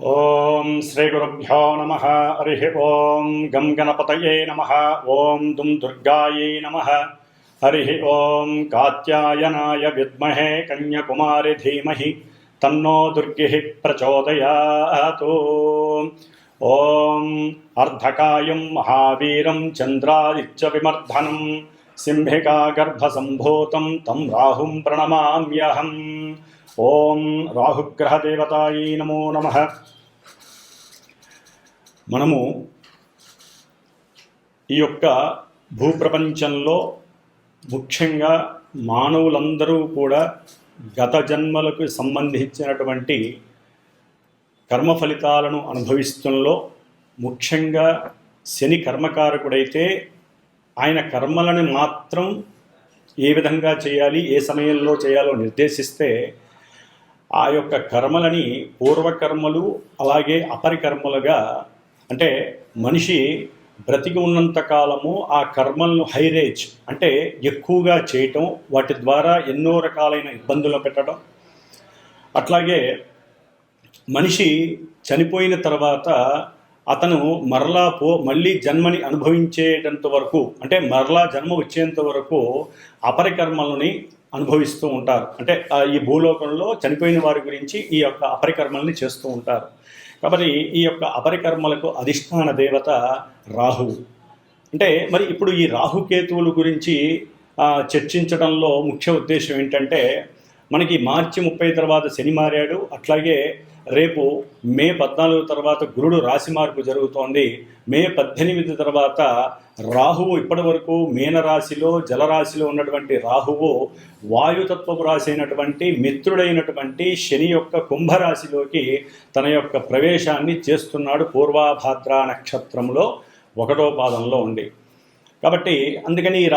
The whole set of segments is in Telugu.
ఓం శ్రీ గురుభ్యో నమః. హరి ఓం గం గణపతయే నమః. ఓం దుం దుర్గాయై నమః. హరి ఓం కాత్యాయనాయ విద్మహే కన్యాకుమారి ధీమహి తన్నో దుర్గిః ప్రచోదయాత్. ఓం అర్ధకాయం మహావీరం చంద్రాదిత్య విమర్ధనం సింహికా గర్భసంభూతం తం రాహుం ప్రణమామ్యహం. ఓం రాహుగ్రహదేవతాయై నమో నమః. మనము ఈ యొక్క భూప్రపంచంలో ముఖ్యంగా మానవులందరూ కూడా గత జన్మలకు సంబంధించినటువంటి కర్మ ఫలితాలను అనుభవిస్తున్నలో ముఖ్యంగా శని కర్మకారకుడైతే ఆయన కర్మలను మాత్రం ఏ విధంగా చేయాలి, ఏ సమయంలో చేయాలో నిర్దేశిస్తే ఆ యొక్క కర్మలని పూర్వకర్మలు అలాగే అపరికర్మలుగా, అంటే మనిషి బ్రతికి ఉన్నంత కాలము ఆ కర్మలను హైరేజ్ అంటే ఎక్కువగా చేయటం, వాటి ద్వారా ఎన్నో రకాలైన ఇబ్బందులు పెట్టడం, అట్లాగే మనిషి చనిపోయిన తర్వాత అతను మళ్ళీ జన్మని అనుభవించేటంత వరకు, అంటే మరలా జన్మ వచ్చేంత వరకు అపరికర్మలని అనుభవిస్తూ ఉంటారు. అంటే ఈ భూలోకంలో చనిపోయిన వారి గురించి ఈ యొక్క అపరికర్మల్ని చేస్తూ ఉంటారు. కాబట్టి ఈ యొక్క అపరికర్మలకు అధిష్టాన దేవత రాహువు. అంటే మరి ఇప్పుడు ఈ రాహుకేతువుల గురించి చర్చించడంలో ముఖ్య ఉద్దేశం ఏంటంటే, మనకి మార్చి 30 తర్వాత శని మారాడు, అట్లాగే రేపు మే 14 తర్వాత గురుడు రాశి మార్పు జరుగుతోంది. మే 18 తర్వాత రాహువు, ఇప్పటి వరకు మీనరాశిలో జలరాశిలో ఉన్నటువంటి రాహువు వాయుతత్వపు రాశి అయినటువంటి మిత్రుడైనటువంటి శని యొక్క కుంభరాశిలోకి తన యొక్క ప్రవేశాన్ని చేస్తున్నాడు పూర్వాభాద్ర నక్షత్రంలో 1వ పాదంలో ఉండి. కాబట్టి అందుకని ఈ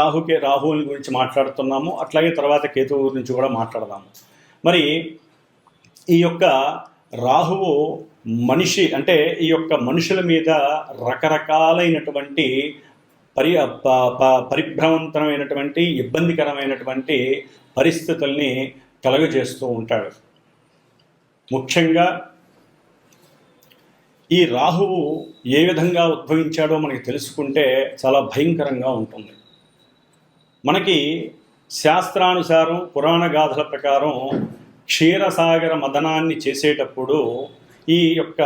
రాహువుల గురించి మాట్లాడుతున్నాము. అట్లాగే తర్వాత కేతువు గురించి కూడా మాట్లాడదాము. మరి ఈ యొక్క రాహువు మనిషి, అంటే ఈ యొక్క మనుషుల మీద రకరకాలైనటువంటి పరిభ్రమంతమైనటువంటి ఇబ్బందికరమైనటువంటి పరిస్థితుల్ని కలుగజేస్తూ ఉంటాడు. ముఖ్యంగా ఈ రాహువు ఏ విధంగా ఉద్భవించాడో మనకి తెలుసుకుంటే చాలా భయంకరంగా ఉంటుంది. మనకి శాస్త్రానుసారం పురాణ గాథల ప్రకారం క్షీరసాగర మదనాన్ని చేసేటప్పుడు ఈ యొక్క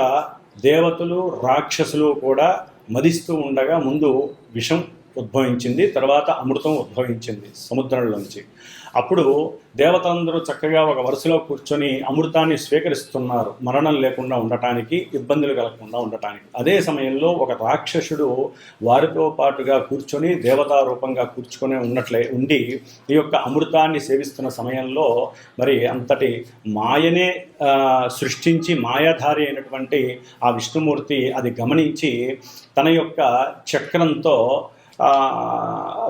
దేవతలు రాక్షసులు కూడా మదిస్తూ ఉండగా ముందు విషం ఉద్భవించింది, తర్వాత అమృతం ఉద్భవించింది సముద్రంలోంచి. అప్పుడు దేవతలందరూ చక్కగా ఒక వరుసలో కూర్చొని అమృతాన్ని స్వీకరిస్తున్నారు, మరణం లేకుండా ఉండటానికి, ఇబ్బందులు కలగకుండా ఉండటానికి. అదే సమయంలో ఒక రాక్షసుడు వారితో పాటుగా కూర్చొని దేవతా రూపంగా కూర్చుకొని ఉండి ఈ యొక్క అమృతాన్ని సేవిస్తున్న సమయంలో మరి అంతటి మాయనే సృష్టించి మాయాధారి అయినటువంటి ఆ విష్ణుమూర్తి అది గమనించి తన యొక్క చక్రంతో,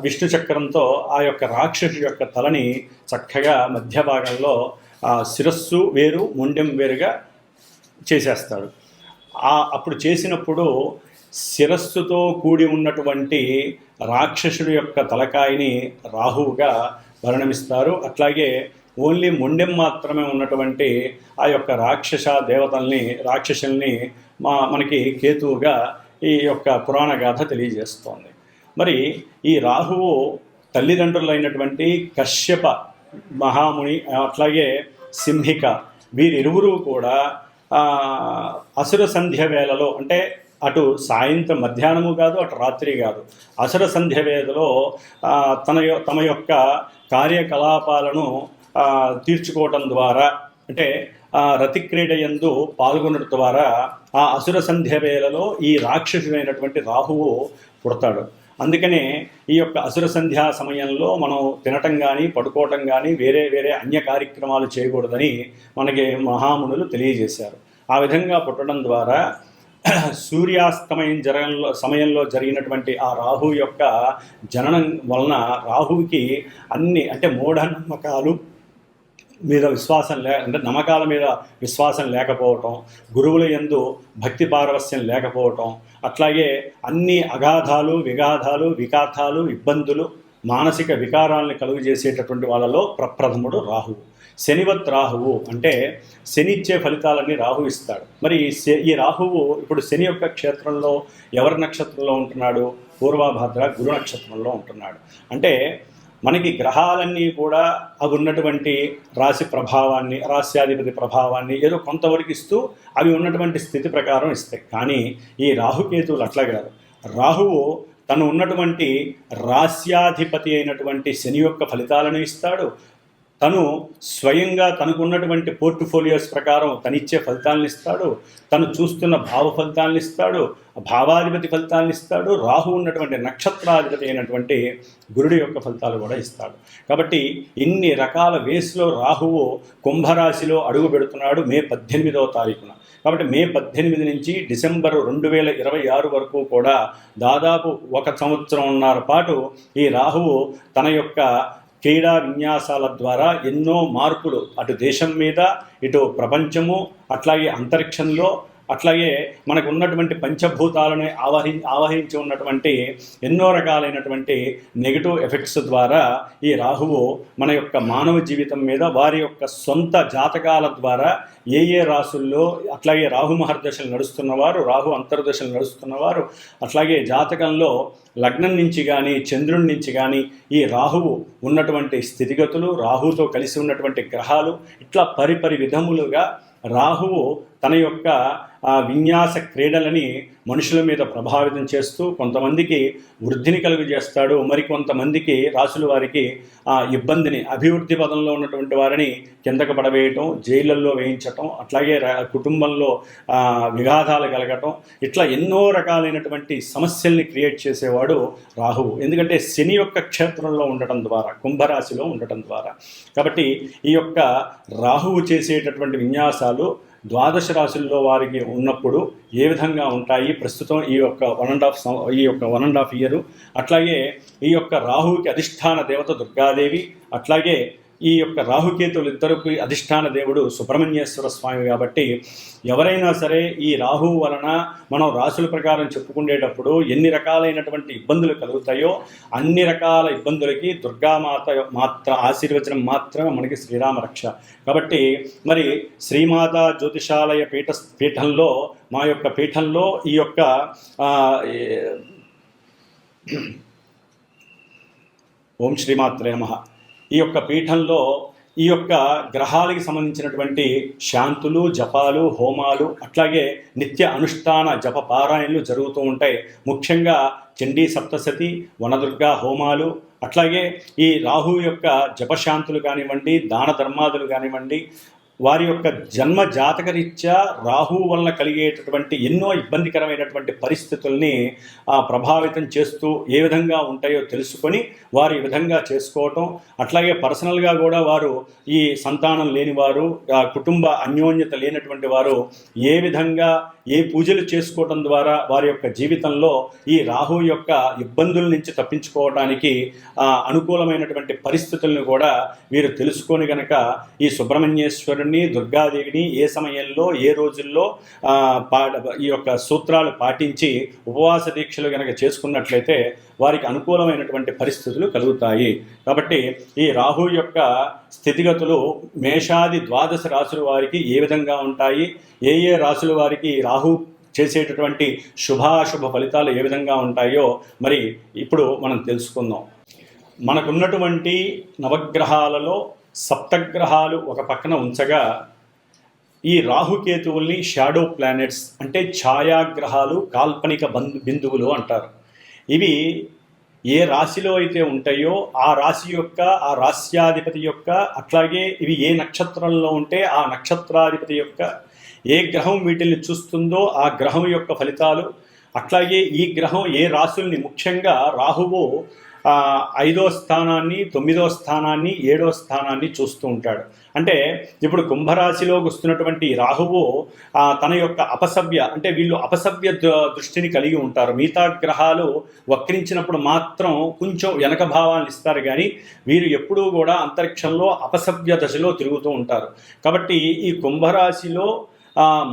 విష్ణు చక్రంతో ఆ యొక్క రాక్షసు యొక్క తలని చక్కగా మధ్య భాగంలో శిరస్సు వేరు మొండెం వేరుగా చేసేస్తాడు. అప్పుడు చేసినప్పుడు శిరస్సుతో కూడి ఉన్నటువంటి రాక్షసుడి యొక్క తలకాయని రాహువుగా పరిణమిస్తారు. అట్లాగే ఓన్లీ మొండెం మాత్రమే ఉన్నటువంటి ఆ యొక్క రాక్షసుల్ని మనకి కేతువుగా ఈ యొక్క పురాణ గాథ తెలియజేస్తోంది. మరి ఈ రాహువు తల్లిదండ్రులైనటువంటి కశ్యప మహాముని అట్లాగే సింహిక వీరిరువురు కూడా అసుర సంధ్య వేళలో, అంటే అటు సాయంత్రం మధ్యాహ్నము కాదు, అటు రాత్రి కాదు, అసుర సంధ్య వేళలో తమ యొక్క కార్యకలాపాలను తీర్చుకోవటం ద్వారా, అంటే రతిక్రీడ యందు పాల్గొనడం ద్వారా ఆ అసుర సంధ్య వేళలో ఈ రాక్షసుడైనటువంటి రాహువు పుడతాడు. అందుకనే ఈ యొక్క అసుర సంధ్యా సమయంలో మనం తినటం కానీ పడుకోవటం కానీ వేరే వేరే అన్య కార్యక్రమాలు చేయకూడదని మనకి మహామునులు తెలియజేశారు. ఆ విధంగా పుట్టడం ద్వారా సూర్యాస్తమయం సమయంలో జరిగినటువంటి ఆ రాహు యొక్క జననం వలన రాహువుకి అన్ని, అంటే మూఢనమ్మకాలు మీద విశ్వాసం అంటే నమ్మకాల మీద విశ్వాసం లేకపోవటం, గురువుల యందు భక్తి పారవస్యం లేకపోవటం, అట్లాగే అన్ని అగాధాలు, విఘాతాలు, వికాతాలు, ఇబ్బందులు, మానసిక వికారాలను కలుగజేసేటటువంటి వాళ్ళలో ప్రప్రథముడు రాహువు. శనివత్ రాహువు అంటే శని ఇచ్చే ఫలితాలన్నీ రాహు ఇస్తాడు. మరి ఈ రాహువు ఇప్పుడు శని యొక్క క్షేత్రంలో ఎవరి నక్షత్రంలో ఉంటున్నాడు? పూర్వభాద్ర గురు నక్షత్రంలో ఉంటున్నాడు. అంటే మనకి గ్రహాలన్నీ కూడా అవి ఉన్నటువంటి రాశి ప్రభావాన్ని, రాశ్యాధిపతి ప్రభావాన్ని ఏదో కొంతవరకు ఇస్తూ అవి ఉన్నటువంటి స్థితి ప్రకారం ఇస్తాయి. కానీ ఈ రాహుకేతువులు అట్లా కాదు. రాహువు తను ఉన్నటువంటి రాశ్యాధిపతి అయినటువంటి శని యొక్క ఫలితాలను ఇస్తాడు. తను స్వయంగా తనకున్నటువంటి పోర్ట్ఫోలియోస్ ప్రకారం తనిచ్చే ఫలితాలను ఇస్తాడు. తను చూస్తున్న భావ ఫలితాలను ఇస్తాడు, భావాధిపతి ఫలితాలను ఇస్తాడు. రాహు ఉన్నటువంటి నక్షత్రాధిపతి అయినటువంటి గురుడి యొక్క ఫలితాలు కూడా ఇస్తాడు. కాబట్టి ఇన్ని రకాల వేస్లో రాహువు కుంభరాశిలో అడుగు పెడుతున్నాడు మే 18వ తారీఖున. కాబట్టి మే 18 నుంచి డిసెంబర్ 2026 వరకు కూడా దాదాపు 1 సంవత్సరంన్నర పాటు ఈ రాహువు తన యొక్క క్రీడా విన్యాసాల ద్వారా ఎన్నో మార్పులు అటు దేశం మీద, ఇటు ప్రపంచము, అట్లాగే అంతరిక్షంలో, అట్లాగే మనకు ఉన్నటువంటి పంచభూతాలను ఆవహించి ఉన్నటువంటి ఎన్నో రకాలైనటువంటి నెగిటివ్ ఎఫెక్ట్స్ ద్వారా ఈ రాహువు మన యొక్క మానవ జీవితం మీద వారి యొక్క సొంత జాతకాల ద్వారా ఏ రాసుల్లో, అట్లాగే రాహు మహర్దశలు నడుస్తున్నవారు, రాహు అంతర్దశలు నడుస్తున్నవారు, అట్లాగే జాతకంలో లగ్నం నుంచి కానీ చంద్రుడి నుంచి కానీ ఈ రాహువు ఉన్నటువంటి స్థితిగతులు, రాహుతో కలిసి ఉన్నటువంటి గ్రహాలు, ఇట్లా పరిపరి విధములుగా రాహువు తన యొక్క విన్యాస క్రీడలని మనుషుల మీద ప్రభావితం చేస్తూ కొంతమందికి వృద్ధిని కలుగజేస్తాడు, మరికొంతమందికి రాసుల వారికి ఇబ్బందిని, అభివృద్ధి పదంలో ఉన్నటువంటి వారిని కిందకు పడవేయటం, జైళ్ళల్లో వేయించటం, అట్లాగే కుటుంబంలో విఘాతాలు కలగటం, ఇట్లా ఎన్నో రకాలైనటువంటి సమస్యల్ని క్రియేట్ చేసేవాడు రాహువు. ఎందుకంటే శని యొక్క క్షేత్రంలో ఉండటం ద్వారా, కుంభరాశిలో ఉండటం ద్వారా. కాబట్టి ఈ యొక్క రాహువు చేసేటటువంటి విన్యాసాలు ద్వాదశ రాశుల్లో వారికి ఉన్నప్పుడు ఏ విధంగా ఉంటాయి ప్రస్తుతం ఈ యొక్క 1.5 ఇయర్. అట్లాగే ఈ యొక్క రాహువుకి అధిష్టాన దేవత దుర్గాదేవి, అట్లాగే ఈ యొక్క రాహుకేతువులు ఇద్దరికి అధిష్టాన దేవుడు సుబ్రహ్మణ్యేశ్వర స్వామి. కాబట్టి ఎవరైనా సరే ఈ రాహువు వలన మనం రాశుల ప్రకారం చెప్పుకునేటప్పుడు ఎన్ని రకాలైనటువంటి ఇబ్బందులు కలుగుతాయో అన్ని రకాల ఇబ్బందులకి దుర్గామాత ఆశీర్వచనం మాత్రమే మనకి శ్రీరామ రక్ష. కాబట్టి మరి శ్రీమాత జ్యోతిషాలయ పీఠంలో మా యొక్క పీఠంలో ఈ యొక్క ఓం శ్రీమాత్రే నమః. ఈ యొక్క పీఠంలో ఈ యొక్క గ్రహాలకి సంబంధించినటువంటి శాంతులు, జపాలు, హోమాలు, అట్లాగే నిత్య అనుష్ఠాన జప పారాయణలు జరుగుతూ ఉంటాయి. ముఖ్యంగా చండీ సప్తశతి, వనదుర్గా హోమాలు, అట్లాగే ఈ రాహు యొక్క జపశాంతులు కానివ్వండి, దాన ధర్మాదులు కానివ్వండి, వారి యొక్క జన్మ జాతకరీత్యా రాహువు వలన కలిగేటటువంటి ఎన్నో ఇబ్బందికరమైనటువంటి పరిస్థితుల్ని ప్రభావితం చేస్తూ ఏ విధంగా ఉంటాయో తెలుసుకొని వారు ఈ విధంగా చేసుకోవటం, అట్లాగే పర్సనల్గా కూడా వారు ఈ సంతానం లేనివారు, కుటుంబ అన్యోన్యత లేనటువంటి వారు ఏ విధంగా ఏ పూజలు చేసుకోవటం ద్వారా వారి యొక్క జీవితంలో ఈ రాహు యొక్క ఇబ్బందుల నుంచి తప్పించుకోవడానికి అనుకూలమైనటువంటి పరిస్థితులను కూడా వీరు తెలుసుకొని గనక ఈ సుబ్రహ్మణ్యేశ్వరుని, దుర్గాదేవిని ఏ సమయంలో ఏ రోజుల్లో ఈ యొక్క సూత్రాలు పాటించి ఉపవాస దీక్షలు గనక చేసుకున్నట్లయితే వారికి అనుకూలమైనటువంటి పరిస్థితులు కలుగుతాయి. కాబట్టి ఈ రాహు యొక్క స్థితిగతులు మేషాది ద్వాదశ రాశుల వారికి ఏ విధంగా ఉంటాయి, ఏ రాశుల వారికి రాహు చేసేటటువంటి శుభాశుభ ఫలితాలు ఏ విధంగా ఉంటాయో మరి ఇప్పుడు మనం తెలుసుకుందాం. మనకున్నటువంటి నవగ్రహాలలో సప్తగ్రహాలు ఒక పక్కన ఉంచగా ఈ రాహుకేతువుల్ని షాడో ప్లానెట్స్ అంటే ఛాయాగ్రహాలు, కాల్పనిక బిందువులు అంటారు. ఇవి ఏ రాశిలో అయితే ఉంటాయో ఆ రాశి యొక్క, ఆ రాశ్యాధిపతి యొక్క, అట్లాగే ఇవి ఏ నక్షత్రంలో ఉంటే ఆ నక్షత్రాధిపతి యొక్క, ఏ గ్రహం వీటిని చూస్తుందో ఆ గ్రహం యొక్క ఫలితాలు, అట్లాగే ఈ గ్రహం ఏ రాశుల్ని, ముఖ్యంగా రాహువు 5వ స్థానాన్ని, 9వ స్థానాన్ని, 7వ స్థానాన్ని చూస్తూ ఉంటాడు. అంటే ఇప్పుడు కుంభరాశిలోకి వస్తున్నటువంటి రాహువు తన యొక్క అపసవ్య, అంటే వీళ్ళు అపసవ్య దృష్టిని కలిగి ఉంటారు. మిగతా గ్రహాలు వక్రించినప్పుడు మాత్రం కొంచెం వెనక భావాన్ని ఇస్తారు, కానీ వీరు ఎప్పుడూ కూడా అంతరిక్షంలో అపసవ్య దశలో తిరుగుతూ ఉంటారు. కాబట్టి ఈ కుంభరాశిలో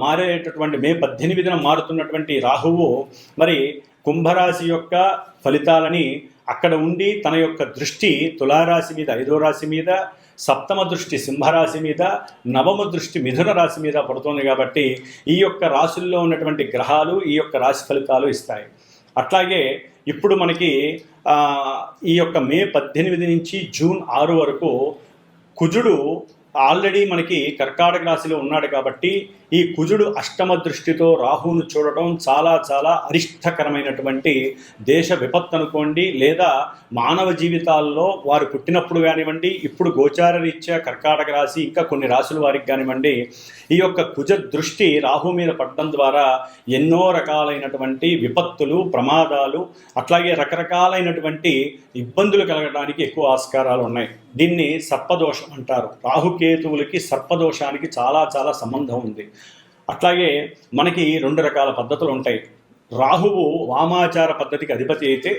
మారేటటువంటి మే 18న మారుతున్నటువంటి రాహువు మరి కుంభరాశి యొక్క ఫలితాలని అక్కడ ఉండి తన యొక్క దృష్టి తులారాశి మీద, 5వ రాశి మీద, సప్తమ దృష్టి సింహరాశి మీద, నవమ దృష్టి మిథున రాశి మీద పడుతుంది కాబట్టి ఈ యొక్క రాశుల్లో ఉన్నటువంటి గ్రహాలు ఈ యొక్క రాశి ఫలితాలు ఇస్తాయి. అట్లాగే ఇప్పుడు మనకి ఈ యొక్క మే 18 నుంచి జూన్ 6 వరకు కుజుడు ఆల్రెడీ మనకి కర్కాటక రాశిలో ఉన్నాడు కాబట్టి ఈ కుజుడు అష్టమ దృష్టితో రాహువును చూడటం చాలా చాలా అరిష్టకరమైనటువంటి దేశ విపత్తు అనుకోండి, లేదా మానవ జీవితాల్లో వారు పుట్టినప్పుడు కానివ్వండి, ఇప్పుడు గోచార రీత్యా కర్కాటక రాశి ఇంకా కొన్ని రాశుల వారికి కానివ్వండి, ఈ యొక్క కుజ దృష్టి రాహు మీద పడడం ద్వారా ఎన్నో రకాలైనటువంటి విపత్తులు, ప్రమాదాలు, అట్లాగే రకరకాలైనటువంటి ఇబ్బందులు కలగడానికి ఎక్కువ ఆస్కారాలు ఉన్నాయి. దీన్ని సర్పదోషం అంటారు. రాహుకేతువులకి సర్పదోషానికి చాలా చాలా సంబంధం ఉంది. అట్లాగే మనకి 2 రకాల పద్ధతులు ఉంటాయి. రాహువు వామాచార పద్ధతికి అధిపతి అయితే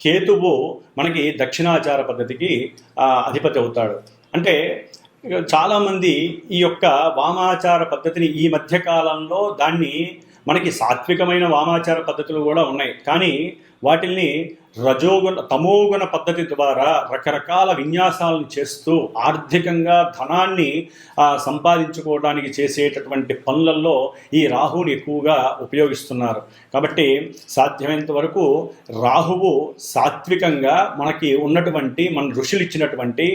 కేతువు మనకి దక్షిణాచార పద్ధతికి అధిపతి అవుతాడు. అంటే చాలామంది ఈ యొక్క వామాచార పద్ధతిని ఈ మధ్య కాలంలో దాన్ని మనకి సాత్వికమైన వామాచార పద్ధతులు కూడా ఉన్నాయి, కానీ వాటిల్ని రజోగుణ తమోగుణ పద్ధతి ద్వారా రకరకాల విన్యాసాలను చేస్తూ ఆర్థికంగా ధనాన్ని సంపాదించుకోవడానికి చేసేటటువంటి పనులలో ఈ రాహువుని ఎక్కువగా ఉపయోగిస్తున్నారు. కాబట్టి సాధ్యమైనంత వరకు రాహువు సాత్వికంగా మనకి ఉన్నటువంటి మన ఋషులు ఇచ్చినటువంటి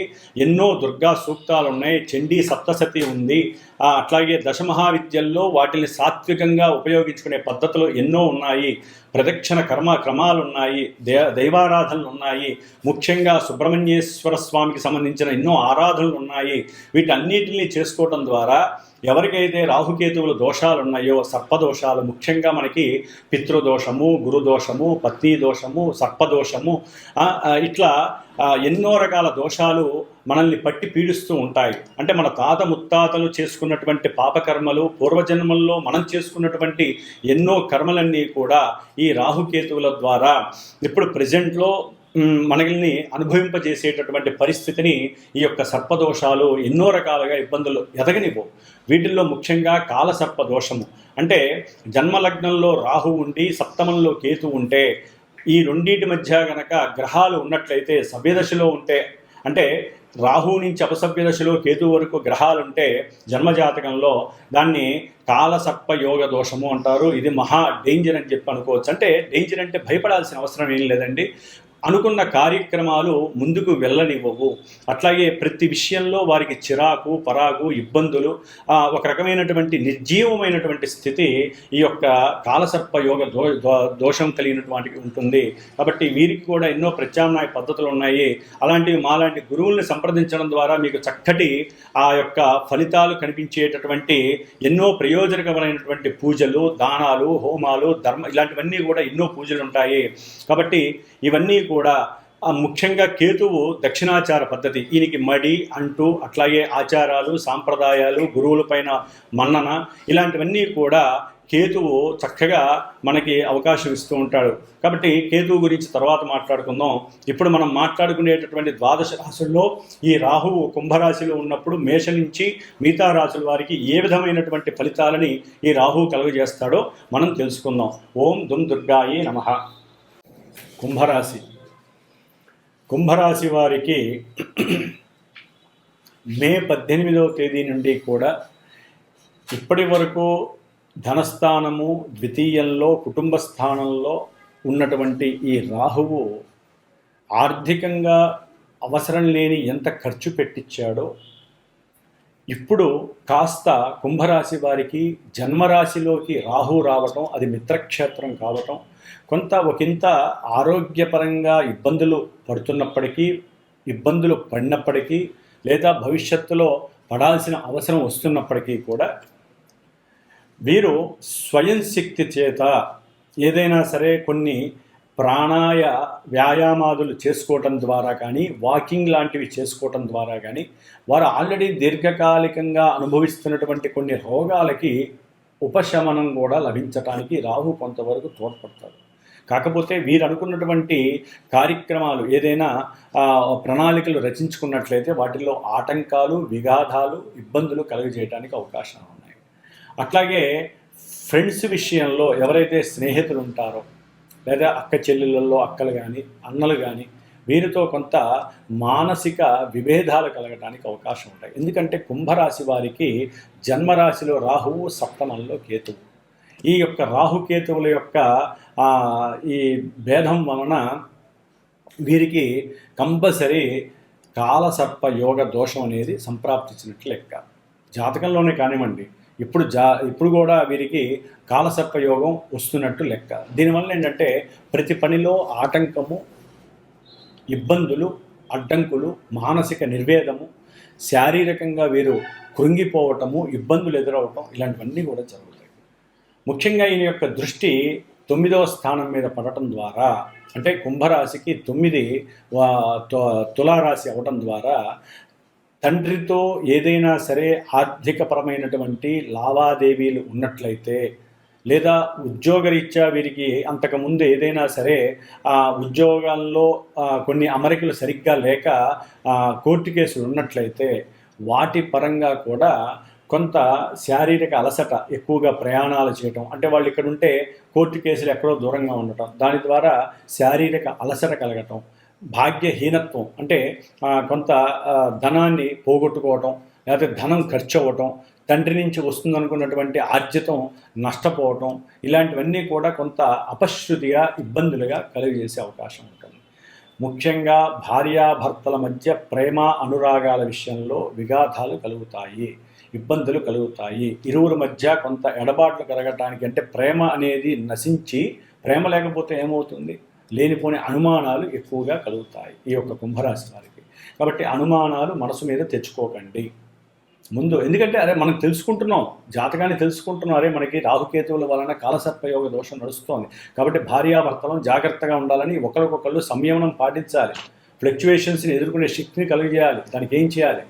ఎన్నో దుర్గా సూక్తాలు ఉన్నాయి, చండీ సప్తశతి ఉంది, అట్లాగే దశమహావిద్యల్లో వాటిని సాత్వికంగా ఉపయోగించుకునే పద్ధతులు ఎన్నో ఉన్నాయి, ప్రదక్షిణ క్రమాలు ఉన్నాయి, దైవారాధనలు ఉన్నాయి, ముఖ్యంగా సుబ్రహ్మణ్యేశ్వర స్వామికి సంబంధించిన ఎన్నో ఆరాధనలు ఉన్నాయి. వీటన్నిటిని చేసుకోవడం ద్వారా ఎవరికైతే రాహుకేతువుల దోషాలు ఉన్నాయో, సర్పదోషాలు, ముఖ్యంగా మనకి పితృదోషము, గురుదోషము, పత్ని దోషము, సర్పదోషము, ఇట్లా ఎన్నో రకాల దోషాలు మనల్ని పట్టి పీడిస్తూ ఉంటాయి. అంటే మన తాత ముత్తాతలు చేసుకున్నటువంటి పాపకర్మలు, పూర్వజన్మల్లో మనం చేసుకున్నటువంటి ఎన్నో కర్మలన్నీ కూడా ఈ రాహుకేతువుల ద్వారా ఇప్పుడు ప్రజెంట్లో మనల్ని అనుభవింపజేసేటటువంటి పరిస్థితిని ఈ యొక్క సర్పదోషాలు ఎన్నో రకాలుగా ఇబ్బందులు ఎదగనివ్వవు. వీటిల్లో ముఖ్యంగా కాలసర్పదోషము అంటే జన్మలగ్నంలో రాహు ఉండి సప్తమంలో కేతు ఉంటే, ఈ రెండింటి మధ్య గనక గ్రహాలు ఉన్నట్లయితే సభ్యదశలో ఉంటే, అంటే రాహు నుంచి అపసభ్య దశలో కేతు వరకు గ్రహాలుంటే జన్మజాతకంలో దాన్ని కాలసర్ప యోగ దోషము అంటారు. ఇది మహా డేంజర్ అని చెప్పి అనుకోవచ్చు. అంటే డేంజర్ అంటే భయపడాల్సిన అవసరం ఏం లేదండి. అనుకున్న కార్యక్రమాలు ముందుకు వెళ్ళనివ్వవు. అట్లాగే ప్రతి విషయంలో వారికి చిరాకు, పరాకు, ఇబ్బందులు, ఒక రకమైనటువంటి నిర్జీవమైనటువంటి స్థితి ఈ యొక్క కాలసర్ప యోగ దోషం కలిగినటువంటి ఉంటుంది. కాబట్టి వీరికి కూడా ఎన్నో ప్రత్యామ్నాయ పద్ధతులు ఉన్నాయి. అలాంటివి మాలాంటి గురువుల్ని సంప్రదించడం ద్వారా మీకు చక్కటి ఆ యొక్క ఫలితాలు కనిపించేటటువంటి ఎన్నో ప్రయోజనకరమైనటువంటి పూజలు, దానాలు, హోమాలు, ఇలాంటివన్నీ కూడా ఎన్నో పూజలు ఉంటాయి. కాబట్టి ఇవన్నీ కూడా ముఖ్యంగా కేతువు దక్షిణాచార పద్ధతి, ఈయనకి మడి అంటూ, అట్లాగే ఆచారాలు, సాంప్రదాయాలు, గురువులపైన మన్నన, ఇలాంటివన్నీ కూడా కేతువు చక్కగా మనకి అవకాశం ఇస్తూ ఉంటాడు. కాబట్టి కేతువు గురించి తర్వాత మాట్లాడుకుందాం. ఇప్పుడు మనం మాట్లాడుకునేటటువంటి ద్వాదశ రాశుల్లో ఈ రాహువు కుంభరాశిలో ఉన్నప్పుడు మేష నుంచి మిగతా రాశుల వారికి ఏ విధమైనటువంటి ఫలితాలని ఈ రాహువు కలుగజేస్తాడో మనం తెలుసుకుందాం. ఓం దుమ్ దుర్గాయే నమః. కుంభరాశి వారికి మే 18వ తేదీ నుండి కూడా ఇప్పటి వరకు ధనస్థానము, ద్వితీయంలో కుటుంబ స్థానంలో ఉన్నటువంటి ఈ రాహువు ఆర్థికంగా అవసరం లేని ఎంత ఖర్చు పెట్టించాడో ఇప్పుడు కాస్త కుంభరాశి వారికి జన్మరాశిలోకి రాహు రావటం, అది మిత్రక్షేత్రం కావటం, ఒకంత ఆరోగ్యపరంగా ఇబ్బందులు పడినప్పటికీ లేదా భవిష్యత్తులో పడాల్సిన అవసరం వస్తున్నప్పటికీ కూడా వీరు స్వయం శక్తి చేత ఏదైనా సరే కొన్ని వ్యాయామాదులు చేసుకోవటం ద్వారా కానీ, వాకింగ్ లాంటివి చేసుకోవటం ద్వారా కానీ వారు ఆల్రెడీ దీర్ఘకాలికంగా అనుభవిస్తున్నటువంటి కొన్ని రోగాలకి ఉపశమనం కూడా లభించడానికి రాహు కొంతవరకు తోడ్పడతారు. కాకపోతే వీరు అనుకున్నటువంటి కార్యక్రమాలు ఏదైనా ప్రణాళికలు రచించుకున్నట్లయితే వాటిల్లో ఆటంకాలు, విఘాతాలు, ఇబ్బందులు కలుగజేయడానికి అవకాశాలు ఉన్నాయి. అట్లాగే ఫ్రెండ్స్ విషయంలో ఎవరైతే స్నేహితులు ఉంటారో, లేదా అక్క చెల్లెళ్ళల్లో అక్కలు కానీ, అన్నలు కానీ, వీరితో కొంత మానసిక విభేదాలు కలగడానికి అవకాశం ఉంటాయి. ఎందుకంటే కుంభరాశి వారికి జన్మరాశిలో రాహువు, సప్తమంలో కేతువు. ఈ యొక్క రాహుకేతువుల యొక్క ఈ భేదం వలన వీరికి కంపల్సరీ కాలసర్ప యోగ దోషం అనేది సంప్రాప్తించినట్లు లెక్క. జాతకంలోనే కానివ్వండి, ఇప్పుడు కూడా వీరికి కాలసర్ప యోగం వస్తున్నట్టు లెక్క. దీనివల్ల ఏంటంటే ప్రతి పనిలో ఆటంకము, ఇబ్బందులు, అడ్డంకులు, మానసిక నిర్వేదము, శారీరకంగా వీరు కృంగిపోవటము, ఇబ్బందులు ఎదురవటం, ఇలాంటివన్నీ కూడా జరుగుతాయి. ముఖ్యంగా ఈయన యొక్క దృష్టి 9వ స్థానం మీద పడటం ద్వారా, అంటే కుంభరాశికి 9 తులారాశి అవ్వటం ద్వారా తండ్రితో ఏదైనా సరే ఆర్థికపరమైనటువంటి లావాదేవీలు ఉన్నట్లయితే, లేదా ఉద్యోగరీత్యా వీరికి అంతకుముందు ఏదైనా సరే ఉద్యోగాల్లో కొన్ని అమరికలు సరిగ్గా లేక కోర్టు కేసులు ఉన్నట్లయితే వాటి పరంగా కూడా కొంత శారీరక అలసట, ఎక్కువగా ప్రయాణాలు చేయటం, అంటే వాళ్ళు ఇక్కడ ఉంటే కోర్టు కేసులు ఎక్కడో దూరంగా ఉండటం, దాని ద్వారా శారీరక అలసట కలగటం, భాగ్యహీనత్వం, అంటే కొంత ధనాన్ని పోగొట్టుకోవటం, లేకపోతే ధనం ఖర్చు అవ్వటం, తండ్రి నుంచి వస్తుందనుకున్నటువంటి ఆర్జితం నష్టపోవటం, ఇలాంటివన్నీ కూడా కొంత అపశృతిగా, ఇబ్బందులుగా కలుగజేసే అవకాశం ఉంటుంది. ముఖ్యంగా భార్యాభర్తల మధ్య ప్రేమ అనురాగాల విషయంలో విఘాతాలు కలుగుతాయి, ఇబ్బందులు కలుగుతాయి. ఇరువురి మధ్య కొంత ఎడబాట్లు కలగటానికి, అంటే ప్రేమ అనేది నశించి, ప్రేమ లేకపోతే ఏమవుతుంది, లేనిపోని అనుమానాలు ఎక్కువగా కలుగుతాయి ఈ యొక్క కుంభరాశి వారికి. కాబట్టి అనుమానాలు మనసు మీద తెచ్చుకోకండి ముందు. ఎందుకంటే మనం తెలుసుకుంటున్నాం, జాతకాన్ని తెలుసుకుంటున్నాం, మనకి రాహుకేతువుల వలన కాలసర్పయోగ దోషం నడుస్తోంది. కాబట్టి భార్యాభర్తలను జాగ్రత్తగా ఉండాలని, ఒకరికొకళ్ళు సంయమనం పాటించాలి, ఫ్లక్చువేషన్స్ని ఎదుర్కొనే శక్తిని కలిగజేయాలి. దానికి ఏం చేయాలి,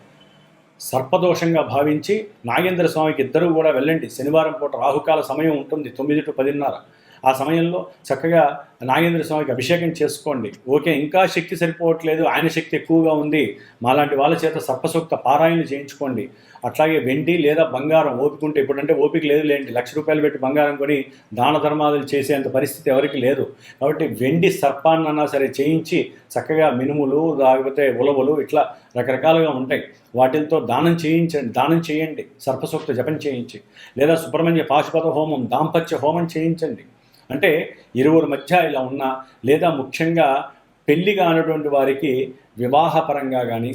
సర్పదోషంగా భావించి నాగేంద్ర స్వామికి ఇద్దరూ కూడా వెళ్ళండి. శనివారం పూట రాహుకాల సమయం ఉంటుంది, 9 to 10:30. ఆ సమయంలో చక్కగా నాగేంద్ర స్వామికి అభిషేకం చేసుకోండి. ఓకే, ఇంకా శక్తి సరిపోవట్లేదు, ఆయన శక్తి ఎక్కువగా ఉంది, మాలాంటి వాళ్ళ చేత సర్పసూక్త పారాయణలు చేయించుకోండి. అట్లాగే వెండి లేదా బంగారం ఓపిక ఉంటే, ఇప్పుడంటే ఓపిక లేదు లేండి, ₹1,00,000 పెట్టి బంగారం కొని దాన ధర్మాలు చేసేంత పరిస్థితి ఎవరికి లేదు. కాబట్టి వెండి సర్పాన్నన్నా సరే చేయించి చక్కగా మినుములు, లేకపోతే ఉలవలు, ఇట్లా రకరకాలుగా ఉంటాయి, వాటితో దానం చేయండి, సర్పసూక్త జపం చేయించి, లేదా సుబ్రహ్మణ్య పాశుపత హోమం, దాంపత్య హోమం చేయించండి. అంటే ఇరువురి మధ్య ఇలా ఉన్నా, లేదా ముఖ్యంగా పెళ్లి కానటువంటి వారికి వివాహపరంగా కానీ,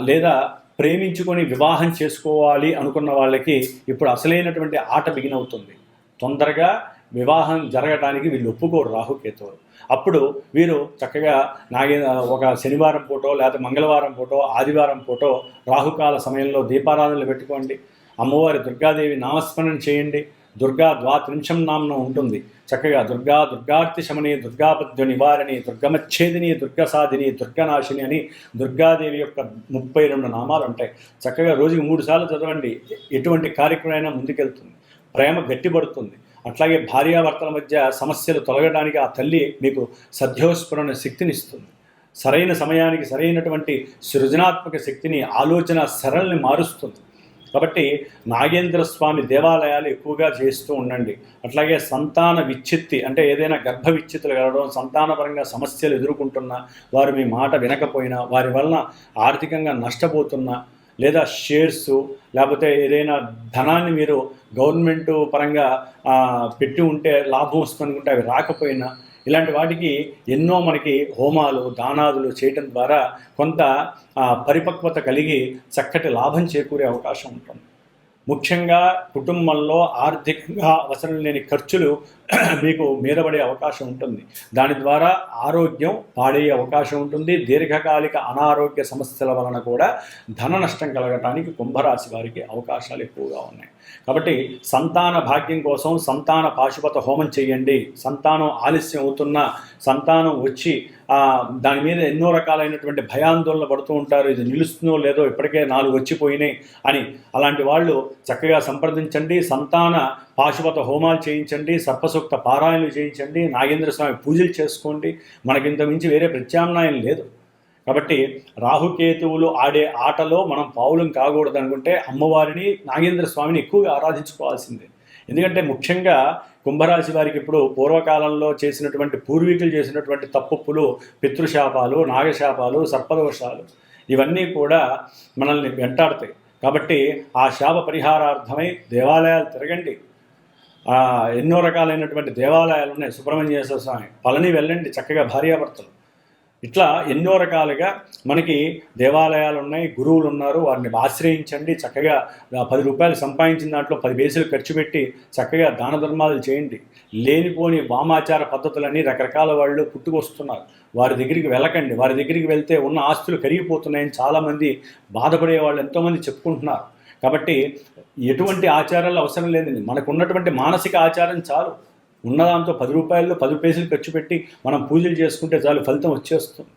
లేదా ప్రేమించుకొని వివాహం చేసుకోవాలి అనుకున్న వాళ్ళకి ఇప్పుడు అసలైనటువంటి ఆట బిగిన్ అవుతుంది. తొందరగా వివాహం జరగడానికి వీళ్ళు ఒప్పుకోరు రాహుకేతువులు. అప్పుడు వీరు చక్కగా ఒక శనివారం పూటో, లేదా మంగళవారం పూటో, ఆదివారం పూటో రాహుకాల సమయంలో దీపారాధనలు పెట్టుకోండి. అమ్మవారి దుర్గాదేవి నామస్మరణ చేయండి. దుర్గా ద్వాత్రింశం నామం ఉంటుంది. చక్కగా దుర్గార్తి శమని, దుర్గాపద్య నివారణి, దుర్గమచ్ఛేదిని, దుర్గసాధిని, దుర్గనాశిని అని దుర్గాదేవి యొక్క 32 నామాలు ఉంటాయి. చక్కగా రోజుకి 3 సార్లు చదవండి. ఎటువంటి కార్యక్రమమైనా ముందుకెళ్తుంది, ప్రేమ గట్టిపడుతుంది. అట్లాగే భార్యాభర్తల మధ్య సమస్యలు తొలగడానికి ఆ తల్లి మీకు సద్యోస్ఫురణ శక్తినిస్తుంది. సరైన సమయానికి సరైనటువంటి సృజనాత్మక శక్తిని, ఆలోచన సరళిని మారుస్తుంది. కాబట్టి నాగేంద్ర స్వామి దేవాలయాలు ఎక్కువగా చేస్తూ ఉండండి. అట్లాగే సంతాన విచ్ఛిత్తి, అంటే ఏదైనా గర్భ విచ్ఛిత్తులు కలగడం, సంతానపరంగా సమస్యలు ఎదుర్కొంటున్నా, వారు మీ మాట వినకపోయినా, వారి వలన ఆర్థికంగా నష్టపోతున్నా, లేదా షేర్సు, లేకపోతే ఏదైనా ధనాన్ని మీరు గవర్నమెంట్ పరంగా పెట్టి ఉంటే లాభం వస్తుందనుకుంటే అవి రాకపోయినా, ఇలాంటి వాటికి ఎన్నో మనకి హోమాలు, దానాదులు చేయటం ద్వారా కొంత పరిపక్వత కలిగి చక్కటి లాభం చేకూరే అవకాశం ఉంటుంది. ముఖ్యంగా కుటుంబంలో ఆర్థికంగా అవసరం లేని ఖర్చులు మీకు మీదపడే అవకాశం ఉంటుంది. దాని ద్వారా ఆరోగ్యం పాడయ్యే అవకాశం ఉంటుంది. దీర్ఘకాలిక అనారోగ్య సమస్యల వలన కూడా ధన నష్టం కలగటానికి కుంభరాశి వారికి అవకాశాలు ఎక్కువగా ఉన్నాయి. కాబట్టి సంతాన భాగ్యం కోసం సంతాన పాశుపత హోమం చేయండి. సంతానం ఆలస్యం అవుతున్నా, సంతానం వచ్చి దాని మీద ఎన్నో రకాలైనటువంటి భయాందోళన పడుతూ ఉంటారు. ఇది నిలుస్తుందో లేదో, ఇప్పటికే 4 వచ్చిపోయినాయి అని. అలాంటి వాళ్ళు చక్కగా సంప్రదించండి. సంతాన పాశుపత హోమాలు చేయించండి, సర్పసూక్త పారాయణలు చేయించండి, నాగేంద్ర స్వామి పూజలు చేసుకోండి. మనకింత మించి వేరే ప్రత్యామ్నాయం లేదు. కాబట్టి రాహుకేతువులు ఆడే ఆటలో మనం పావులం కాకూడదు అనుకుంటే అమ్మవారిని, నాగేంద్ర స్వామిని ఎక్కువగా ఆరాధించుకోవాల్సిందే. ఎందుకంటే ముఖ్యంగా కుంభరాశి వారికి ఇప్పుడు పూర్వకాలంలో చేసినటువంటి పూర్వీకులు చేసినటువంటి తప్పులు, పితృశాపాలు, నాగశాపాలు, సర్పదోషాలు ఇవన్నీ కూడా మనల్ని వెంటాడతాయి. కాబట్టి ఆ శాప పరిహారార్థమై దేవాలయాలు తిరగండి. ఎన్నో రకాలైనటువంటి దేవాలయాలు ఉన్నాయి. సుబ్రహ్మణ్యేశ్వర స్వామి, పళని వెళ్ళండి చక్కగా భార్యాభర్తలు. ఇట్లా ఎన్నో రకాలుగా మనకి దేవాలయాలు ఉన్నాయి, గురువులు ఉన్నారు, వారిని ఆశ్రయించండి. చక్కగా 10 రూపాయలు సంపాదించిన దాంట్లో 10 పైసలు ఖర్చు పెట్టి చక్కగా దాన ధర్మాలు చేయండి. లేనిపోని వామాచార పద్ధతులని రకరకాల వాళ్ళు పుట్టుకొస్తున్నారు. వారి దగ్గరికి వెళ్ళకండి. వారి దగ్గరికి వెళ్తే ఉన్న ఆస్తులు కరిగిపోతున్నాయని చాలామంది బాధపడే వాళ్ళు ఎంతోమంది చెప్పుకుంటున్నారు. కాబట్టి ఎటువంటి ఆచారాలు అవసరం లేదండి. మనకు ఉన్నటువంటి మానసిక ఆచారం చాలు. ఉన్నదాంతో 10 రూపాయలు 10 పైసలు ఖర్చు పెట్టి మనం పూజలు చేసుకుంటే చాలు, ఫలితం వచ్చేస్తుంది.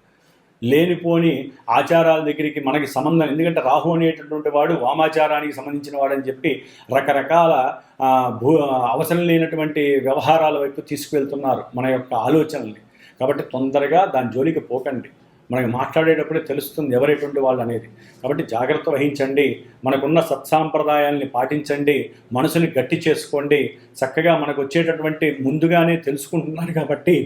లేనిపోని ఆచారాల దగ్గరికి మనకి సంబంధం, ఎందుకంటే రాహు అనేటటువంటి వాడు వామాచారానికి సంబంధించిన వాడని చెప్పి రకరకాల అవసరం లేనటువంటి వ్యవహారాల వైపు తీసుకువెళ్తున్నారు మన యొక్క ఆలోచనల్ని. కాబట్టి తొందరగా దాని జోలికి పోకండి. మనకి మాట్లాడేటప్పుడే తెలుస్తుంది ఎవరైనటువంటి వాళ్ళు అనేది. కాబట్టి జాగ్రత్త వహించండి. మనకున్న సత్సాంప్రదాయాల్ని పాటించండి. మనసుని గట్టి చేసుకోండి. చక్కగా మనకు వచ్చేటటువంటి ముందుగానే తెలుసుకుంటున్నారు కాబట్టి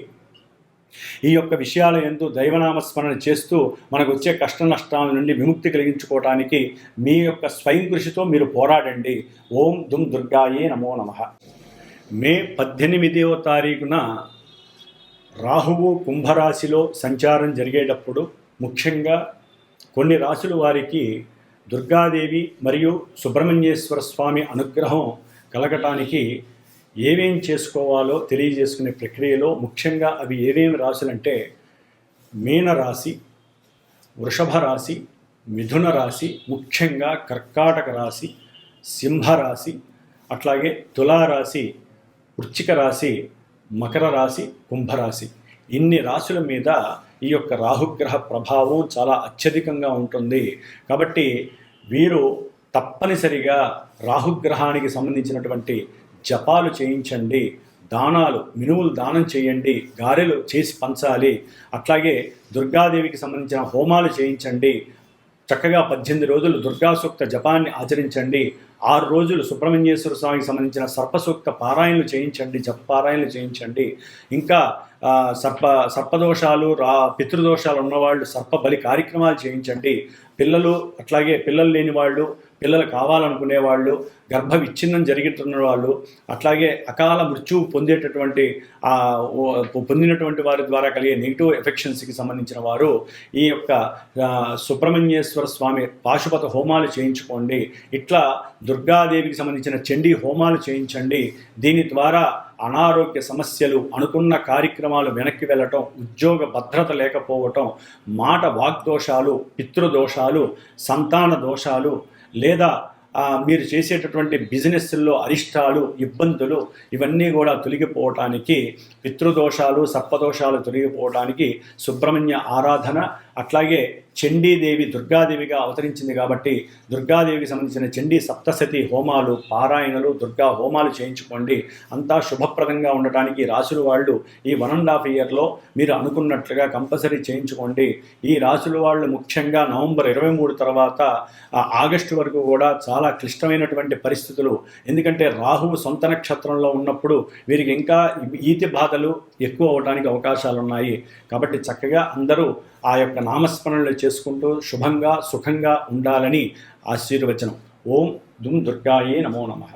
ఈ యొక్క విషయాల యందు దైవనామస్మరణ చేస్తూ మనకు వచ్చే కష్ట నష్టాల నుండి విముక్తి కలిగించుకోవడానికి మీ యొక్క స్వయం కృషితో మీరు పోరాడండి. ఓం దుమ్ దుర్గాయే నమో నమః. మే 18వ తారీఖున రాహువు కుంభరాశిలో సంచారం జరిగేటప్పుడు ముఖ్యంగా కొన్ని రాశుల వారికి దుర్గాదేవి మరియు సుబ్రహ్మణ్యేశ్వర స్వామి అనుగ్రహం కలగటానికి ఏమేం చేసుకోవాలో తెలియజేసుకునే ప్రక్రియలో ముఖ్యంగా అవి ఏమేమి రాశులంటే మీనరాశి, వృషభ రాశి, మిథున రాశి, ముఖ్యంగా కర్కాటక రాశి, సింహరాశి, అట్లాగే తులారాశి, వృశ్చిక రాశి, మకర రాశి, కుంభరాశి. ఇన్ని రాశుల మీద ఈ యొక్క రాహుగ్రహ ప్రభావం చాలా అత్యధికంగా ఉంటుంది. కాబట్టి వీరు తప్పనిసరిగా రాహుగ్రహానికి సంబంధించినటువంటి జపాలు చేయించండి, దానాలు మినుములు దానం చేయండి, గారెలు చేసి పంచాలి. అట్లాగే దుర్గాదేవికి సంబంధించిన హోమాలు చేయించండి. చక్కగా 18 రోజులు దుర్గా సూక్త జపాన్ని ఆచరించండి. 6 రోజులు సుబ్రహ్మణ్యేశ్వర స్వామికి సంబంధించిన సర్పసూక్త పారాయణలు చేయించండి, జప పారాయణలు చేయించండి. ఇంకా సర్పదోషాలు, పితృదోషాలు ఉన్నవాళ్ళు సర్ప బలి కార్యక్రమాలు చేయించండి. పిల్లలు, అట్లాగే పిల్లలు లేని వాళ్ళు, పిల్లలు కావాలనుకునేవాళ్ళు, గర్భ విచ్ఛిన్నం జరుగుతున్న వాళ్ళు, అట్లాగే అకాల మృత్యువు పొందినటువంటి వారి ద్వారా కలిగే నెగిటివ్ ఎఫెక్షన్స్కి సంబంధించిన వారు ఈ యొక్క సుబ్రహ్మణ్యేశ్వర స్వామి పాశుపత హోమాలు చేయించుకోండి. ఇట్లా దుర్గాదేవికి సంబంధించిన చండీ హోమాలు చేయించండి. దీని ద్వారా అనారోగ్య సమస్యలు, అనుకున్న కార్యక్రమాలు వెనక్కి వెళ్ళటం, ఉద్యోగ భద్రత లేకపోవటం, మాట వాగ్దోషాలు, పితృదోషాలు, సంతాన దోషాలు, లేదా మీరు చేసేటటువంటి బిజినెస్ల్లో అరిష్టాలు, ఇబ్బందులు ఇవన్నీ కూడా తొలగిపోవటానికి, పితృదోషాలు, సర్పదోషాలు తొలగిపోవటానికి సుబ్రహ్మణ్య ఆరాధన, అట్లాగే చండీదేవి దుర్గాదేవిగా అవతరించింది కాబట్టి దుర్గాదేవికి సంబంధించిన చండీ సప్తశతి హోమాలు, పారాయణలు, దుర్గా హోమాలు చేయించుకోండి. అంతా శుభప్రదంగా ఉండటానికి రాశుల వాళ్ళు ఈ 1.5 ఇయర్లో మీరు అనుకున్నట్లుగా కంపల్సరీ చేయించుకోండి. ఈ రాశుల వాళ్ళు ముఖ్యంగా నవంబర్ 23 తర్వాత ఆగస్టు వరకు కూడా చాలా క్లిష్టమైనటువంటి పరిస్థితులు. ఎందుకంటే రాహువు సొంత నక్షత్రంలో ఉన్నప్పుడు వీరికి ఇంకా ఈతి బాధలు ఎక్కువ అవడానికి అవకాశాలు ఉన్నాయి. కాబట్టి చక్కగా అందరూ ఆ యొక్క నామస్మరణలు చేసుకుంటూ శుభంగా సుఖంగా ఉండాలని ఆశీర్వచనం. ఓం దుమ్ దుర్గాయే నమో నమః.